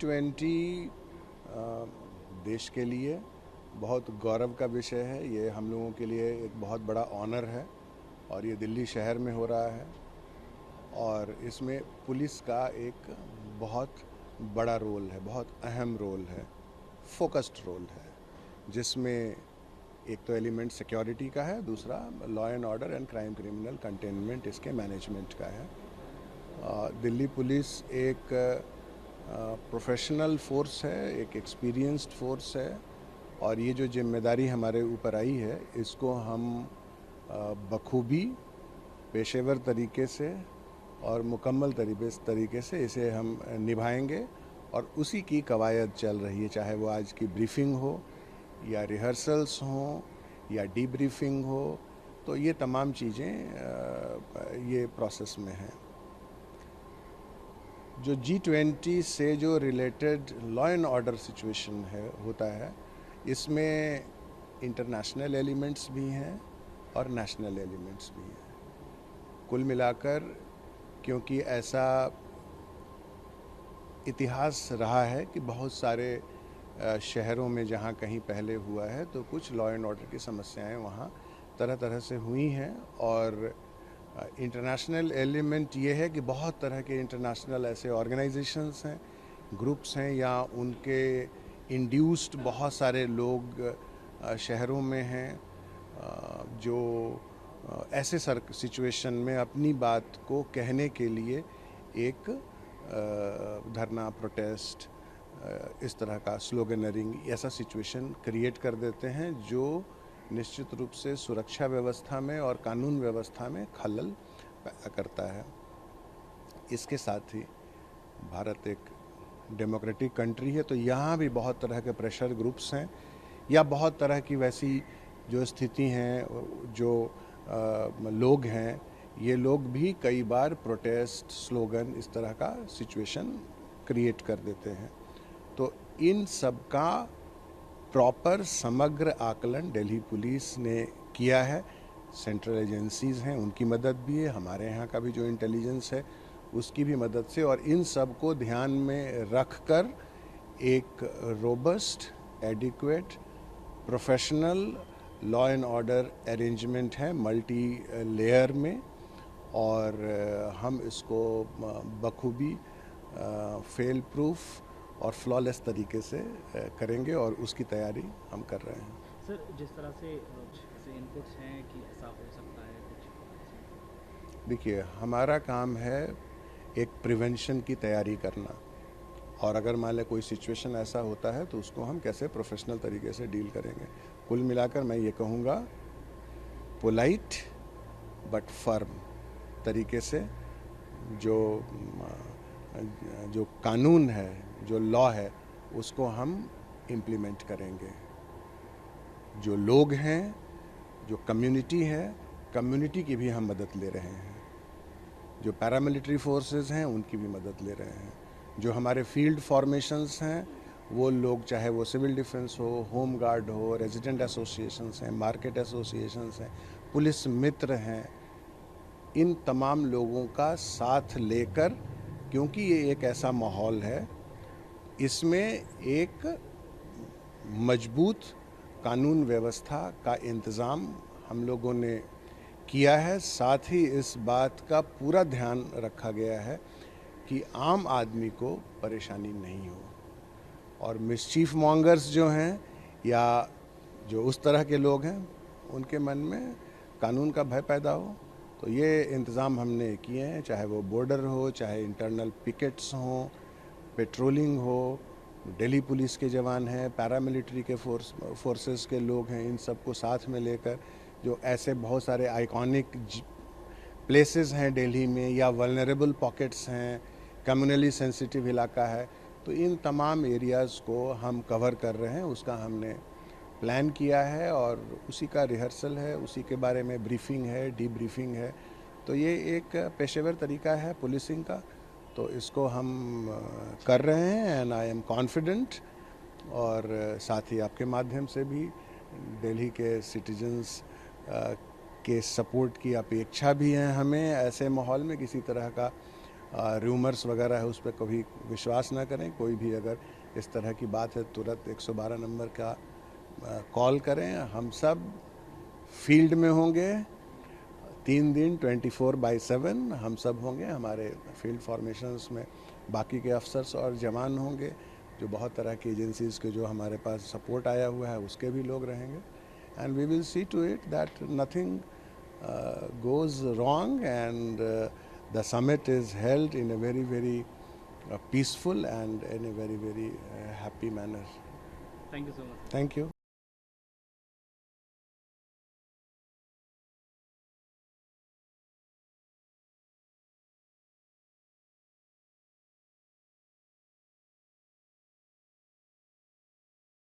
G20 देश के लिए बहुत गौरव का विषय है। ये हम लोगों के लिए एक बहुत बड़ा ऑनर है और ये दिल्ली शहर में हो रहा है और इसमें पुलिस का एक बहुत बड़ा रोल है, बहुत अहम रोल है, फोकस्ड रोल है, जिसमें एक तो एलिमेंट सिक्योरिटी का है, दूसरा law and order and crime criminal containment इसके मैनेजमेंट का है। दिल्ली पुलिस एक प्रोफेशनल फोर्स है, एक एक्सपीरियंस्ड फोर्स है और ये जो जिम्मेदारी हमारे ऊपर आई है इसको हम बखूबी पेशेवर तरीके से और मुकम्मल तरीके से इसे हम निभाएंगे और उसी की कवायद चल रही है, चाहे वो आज की ब्रीफिंग हो या रिहर्सल्स हों या डीब्रीफिंग हो, तो ये तमाम चीज़ें ये प्रोसेस में हैं। जो G20 से जो related law and order situation है होता है, इसमें इंटरनेशनल एलिमेंट्स भी हैं और नेशनल एलिमेंट्स भी हैं। कुल मिलाकर क्योंकि ऐसा इतिहास रहा है कि बहुत सारे शहरों में जहाँ कहीं पहले हुआ है तो कुछ लॉ एंड ऑर्डर की समस्याएं वहाँ तरह तरह से हुई हैं और इंटरनेशनल एलिमेंट ये है कि बहुत तरह के इंटरनेशनल ऐसे ऑर्गेनाइजेशंस हैं, ग्रुप्स हैं या उनके इंड्यूस्ड बहुत सारे लोग शहरों में हैं जो ऐसे सिचुएशन में अपनी बात को कहने के लिए एक धरना, प्रोटेस्ट, इस तरह का स्लोगनरिंग, ऐसा सिचुएशन क्रिएट कर देते हैं जो निश्चित रूप से सुरक्षा व्यवस्था में और कानून व्यवस्था में खलल पैदा करता है। इसके साथ ही भारत एक डेमोक्रेटिक कंट्री है, तो यहाँ भी बहुत तरह के प्रेशर ग्रुप्स हैं या बहुत तरह की वैसी जो स्थिति हैं, जो लोग हैं, ये लोग भी कई बार प्रोटेस्ट, स्लोगन, इस तरह का सिचुएशन क्रिएट कर देते हैं। तो इन सब का प्रॉपर समग्र आकलन दिल्ली पुलिस ने किया है। सेंट्रल एजेंसीज हैं, उनकी मदद भी है, हमारे यहाँ का भी जो इंटेलिजेंस है उसकी भी मदद से, और इन सब को ध्यान में रख कर एक robust, adequate, professional law and order arrangement है मल्टी लेयर में, और हम इसको बखूबी फेल प्रूफ और फ्लॉलेस तरीके से करेंगे और उसकी तैयारी हम कर रहे हैं। सर, जिस तरह से ऐसे इनपुट्स हैं कि ऐसा हो सकता है कुछ, देखिए, हमारा काम है एक प्रिवेंशन की तैयारी करना, और अगर मान लें कोई सिचुएशन ऐसा होता है तो उसको हम कैसे प्रोफेशनल तरीके से डील करेंगे। कुल मिलाकर मैं ये कहूँगा, पोलाइट बट फर्म तरीके से जो कानून है, जो लॉ है, उसको हम इम्प्लीमेंट करेंगे। जो लोग हैं, जो कम्युनिटी है, कम्युनिटी की भी हम मदद ले रहे हैं। जो पैरामिलिट्री फोर्सेस हैं उनकी भी मदद ले रहे हैं। जो हमारे फील्ड फॉर्मेशंस हैं, वो लोग, चाहे वो सिविल डिफेंस हो, होम गार्ड हो, रेजिडेंट एसोसिएशंस हैं, मार्केट एसोसिएशंस हैं, पुलिस मित्र हैं, इन तमाम लोगों का साथ लेकर, क्योंकि ये एक ऐसा माहौल है, इसमें एक मजबूत कानून व्यवस्था का इंतज़ाम हम लोगों ने किया है। साथ ही इस बात का पूरा ध्यान रखा गया है कि आम आदमी को परेशानी नहीं हो, और मिसचीफ मॉन्गर्स जो हैं या जो उस तरह के लोग हैं, उनके मन में कानून का भय पैदा हो, तो ये इंतज़ाम हमने किए हैं। चाहे वो बॉर्डर हो, चाहे इंटरनल पिकेट्स हों, पेट्रोलिंग हो, दिल्ली पुलिस के जवान हैं, पैरामिलिट्री के फोर्सेस के लोग हैं, इन सबको साथ में लेकर, जो ऐसे बहुत सारे आइकॉनिक प्लेसेस हैं दिल्ली में या वल्नरेबल पॉकेट्स हैं, कम्युनली सेंसिटिव इलाका है, तो इन तमाम एरियाज़ को हम कवर कर रहे हैं। उसका हमने प्लान किया है और उसी का रिहर्सल है, उसी के बारे में ब्रीफिंग है, डीब्रीफिंग है। तो ये एक पेशेवर तरीका है पुलिसिंग का, तो इसको हम कर रहे हैं एंड आई एम कॉन्फिडेंट, और साथ ही आपके माध्यम से भी दिल्ली के सिटीजन्स के सपोर्ट की अपेक्षा भी है हमें। ऐसे माहौल में किसी तरह का रूमर्स वगैरह है उस पर कभी विश्वास ना करें। कोई भी अगर इस तरह की बात है तुरंत 112 नंबर का कॉल करें। हम सब फील्ड में होंगे 3 दिन 24/7 हम सब होंगे। हमारे फील्ड फॉर्मेशंस में बाकी के अफसर्स और जवान होंगे, जो बहुत तरह की एजेंसीज़ के जो हमारे पास सपोर्ट आया हुआ है उसके भी लोग रहेंगे। And we will see to it that nothing goes wrong, and the summit is held in a very peaceful and in a very happy manner. Thank you so much. Thank you.